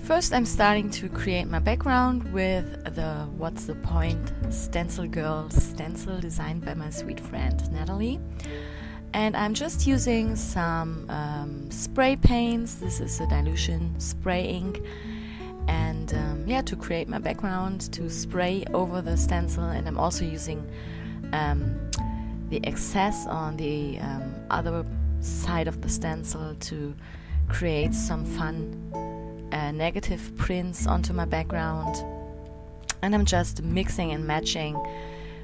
First, I'm starting to create my background with the What's the Point Stencil Girl stencil designed by my sweet friend Natalie. And I'm just using some spray paints. This is a dilution spray ink. And to create my background, to spray over the stencil. And I'm also using the excess on the other side of the stencil to create some fun negative prints onto my background. And I'm just mixing and matching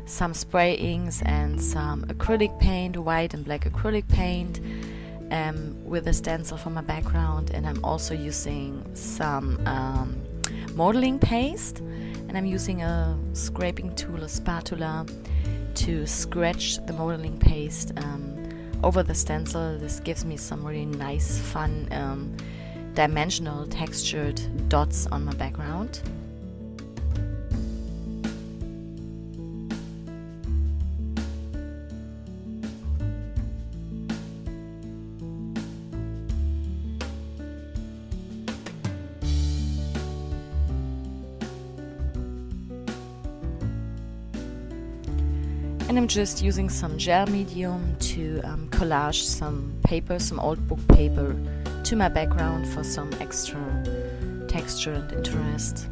some spray inks and some acrylic paint, white and black acrylic paint, with a stencil for my background. And I'm also using some modeling paste, and I'm using a scraping tool, a spatula, to scratch the modeling paste over the stencil. This gives me some really nice, fun, dimensional textured dots on my background. And I'm just using some gel medium to collage some paper, some old book paper, to my background for some extra texture and interest.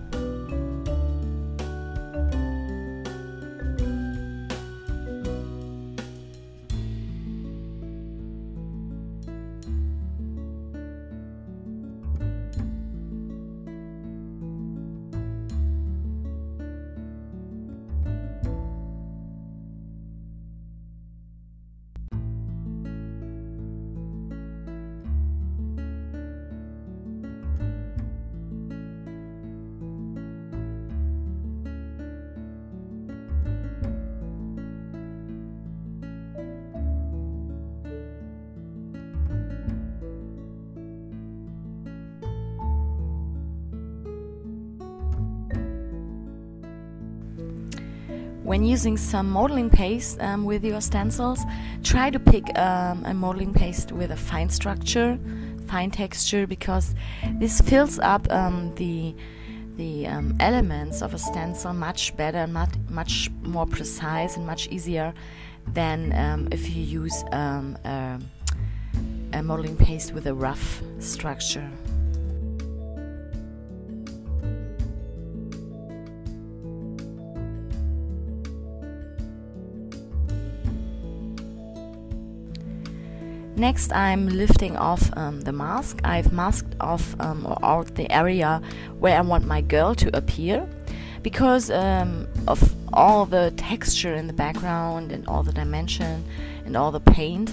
When using some modeling paste with your stencils, try to pick a modeling paste with a fine structure, fine texture, because this fills up the elements of a stencil much better and much more precise and much easier than if you use a modeling paste with a rough structure. Next, I'm lifting off the mask. I've masked off or out the area where I want my girl to appear, because of all the texture in the background and all the dimension and all the paint.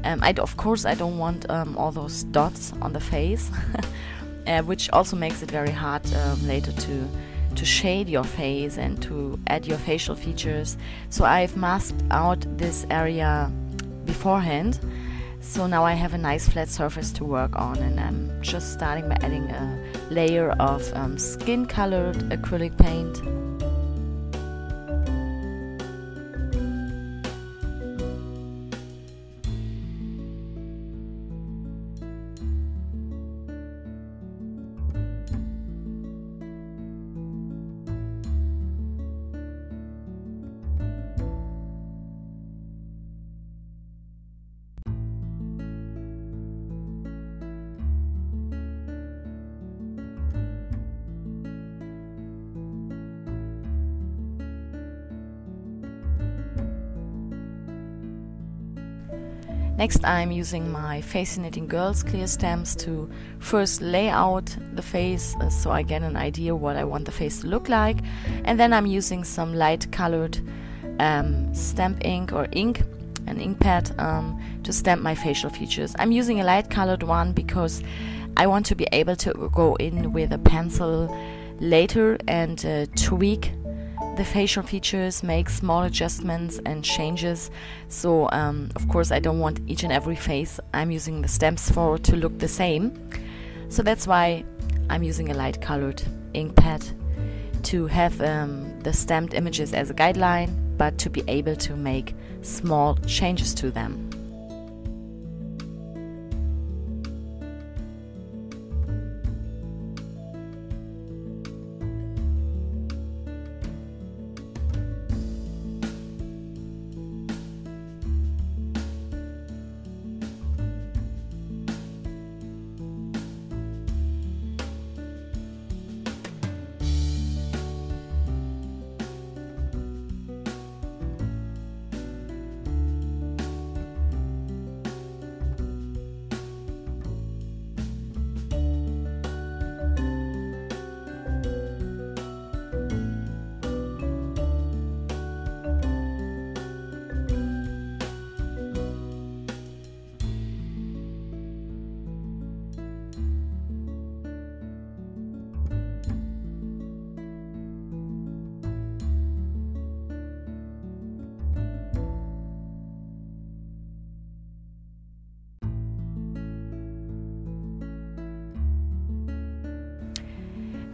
Of course, I don't want all those dots on the face, which also makes it very hard later to shade your face and to add your facial features. So I've masked out this area beforehand. So now I have a nice flat surface to work on, and I'm just starting by adding a layer of skin colored acrylic paint. Next, I'm using my Fascinating Girls clear stamps to first lay out the face, so I get an idea what I want the face to look like. And then I'm using some light colored stamp ink or ink, an ink pad, to stamp my facial features. I'm using a light colored one because I want to be able to go in with a pencil later and tweak the facial features, make small adjustments and changes. So of course I don't want each and every face I'm using the stamps for to look the same. So that's why I'm using a light colored ink pad, to have the stamped images as a guideline, but to be able to make small changes to them.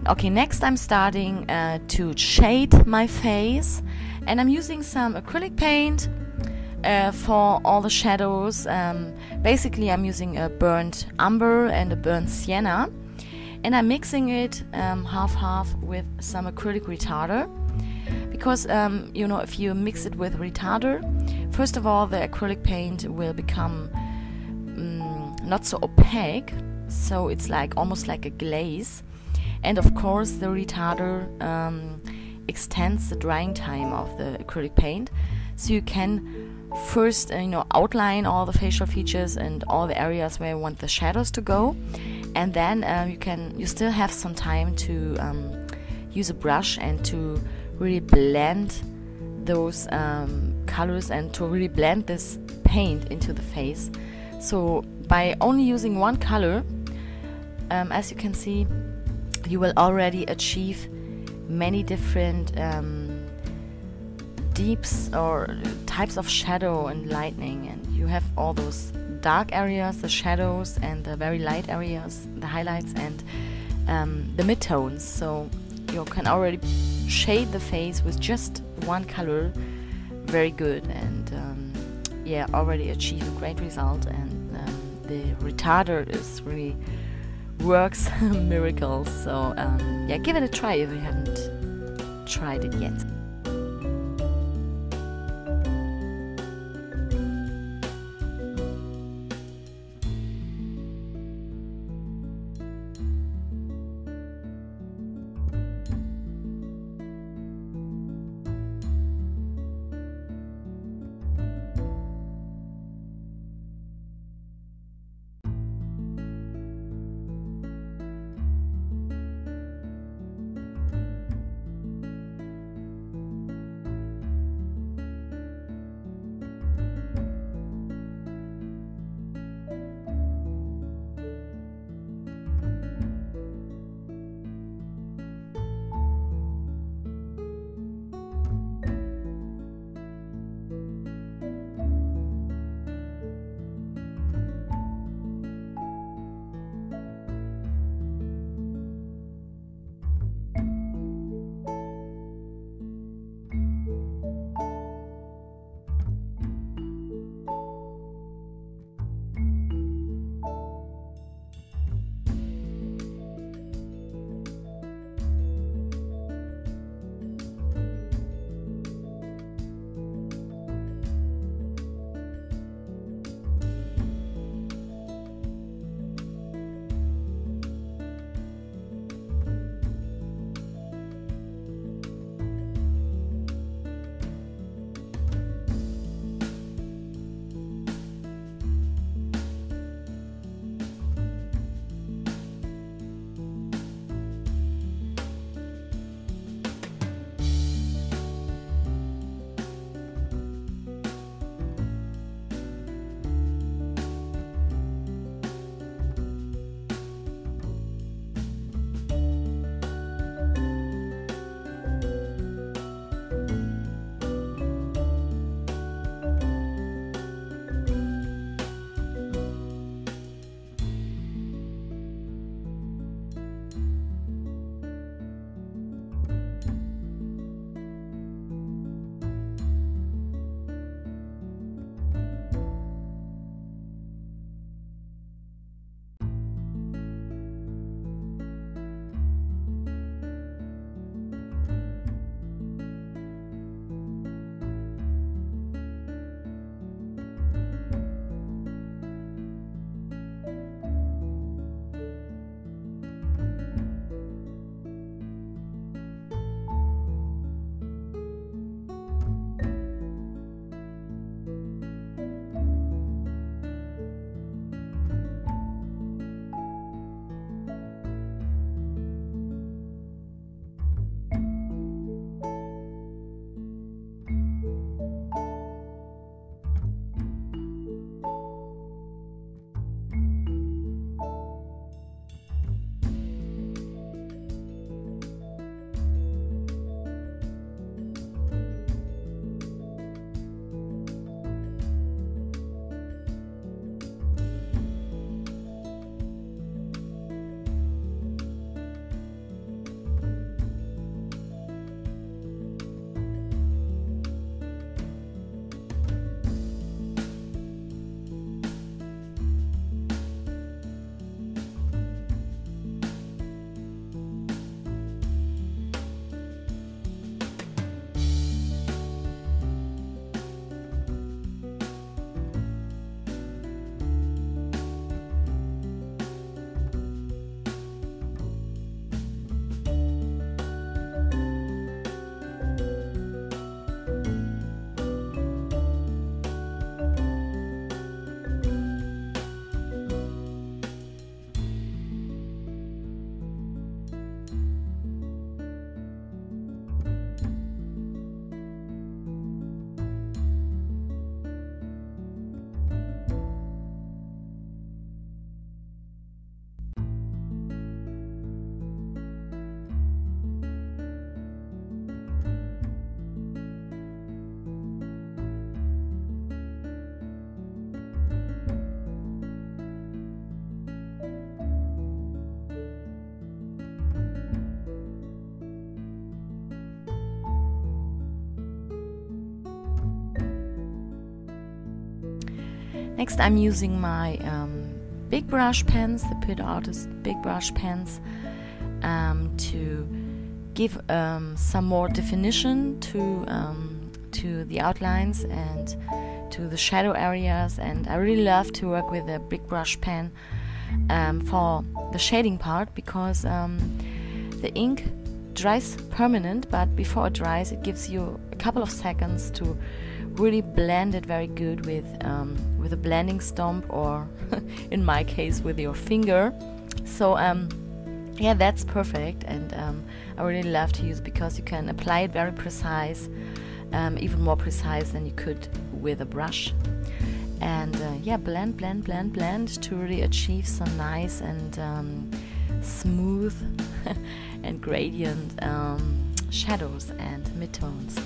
Okay, next I'm starting to shade my face, and I'm using some acrylic paint for all the shadows. Basically I'm using a burnt umber and a burnt sienna, and I'm mixing it half-half with some acrylic retarder, because you know, if you mix it with retarder, first of all the acrylic paint will become not so opaque, so it's like almost like a glaze. And of course the retarder extends the drying time of the acrylic paint, so you can first you know, outline all the facial features and all the areas where you want the shadows to go, and then you still have some time to use a brush and to really blend those colors and to really blend this paint into the face. So by only using one color, as you can see, you will already achieve many different deeps or types of shadow and lightning, and you have all those dark areas, the shadows, and the very light areas, the highlights, and the midtones. So you can already shade the face with just one color very good, and yeah, already achieve a great result. And the retarder is really works miracles. So yeah, give it a try if you haven't tried it yet. Next I'm using my big brush pens, the Pit Artist big brush pens, to give some more definition to the outlines and to the shadow areas. And I really love to work with a big brush pen for the shading part, because the ink dries permanent, but before it dries it gives you a couple of seconds to really blend it very good with a blending stump, or in my case with your finger. So yeah, that's perfect, and I really love to use it because you can apply it very precise, even more precise than you could with a brush. And yeah, blend to really achieve some nice and smooth and gradient shadows and midtones.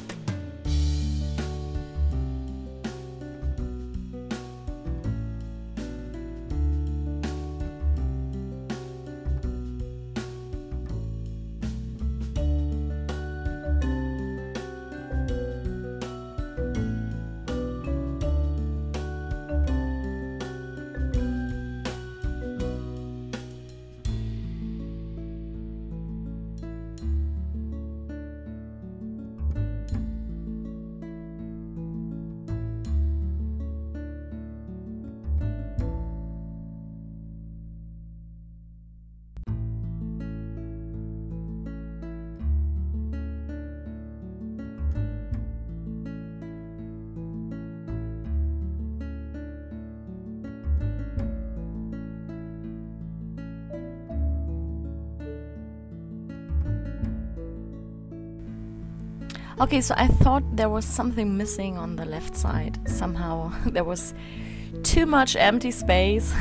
Okay, so I thought there was something missing on the left side. Somehow there was too much empty space.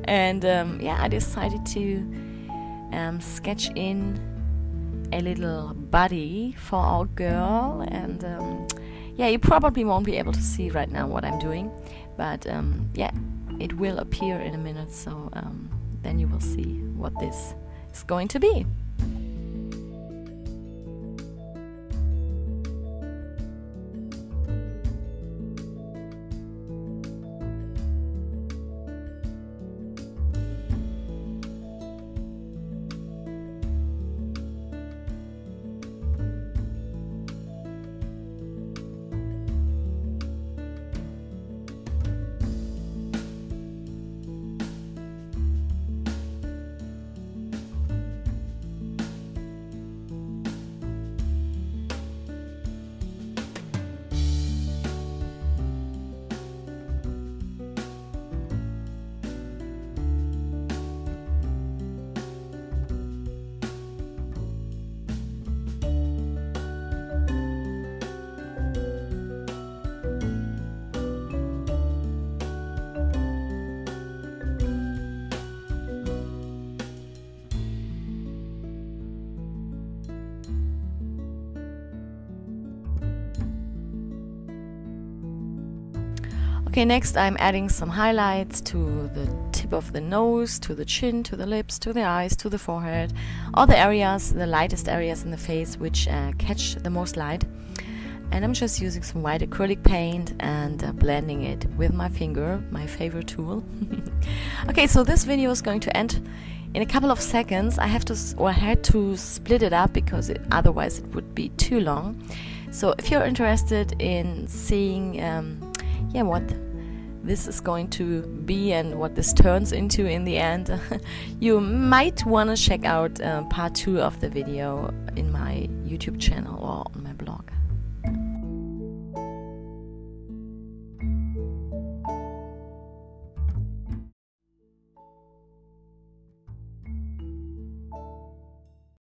And yeah, I decided to sketch in a little body for our girl. And yeah, you probably won't be able to see right now what I'm doing, but yeah, it will appear in a minute, so then you will see what this is going to be. Okay, next I'm adding some highlights to the tip of the nose, to the chin, to the lips, to the eyes, to the forehead, all the areas, the lightest areas in the face which catch the most light. And I'm just using some white acrylic paint and blending it with my finger, my favorite tool. Okay, so this video is going to end in a couple of seconds. I had to split it up because otherwise it would be too long. So if you're interested in seeing yeah, what this is going to be and what this turns into in the end, you might want to check out part 2 of the video in my YouTube channel or on my blog.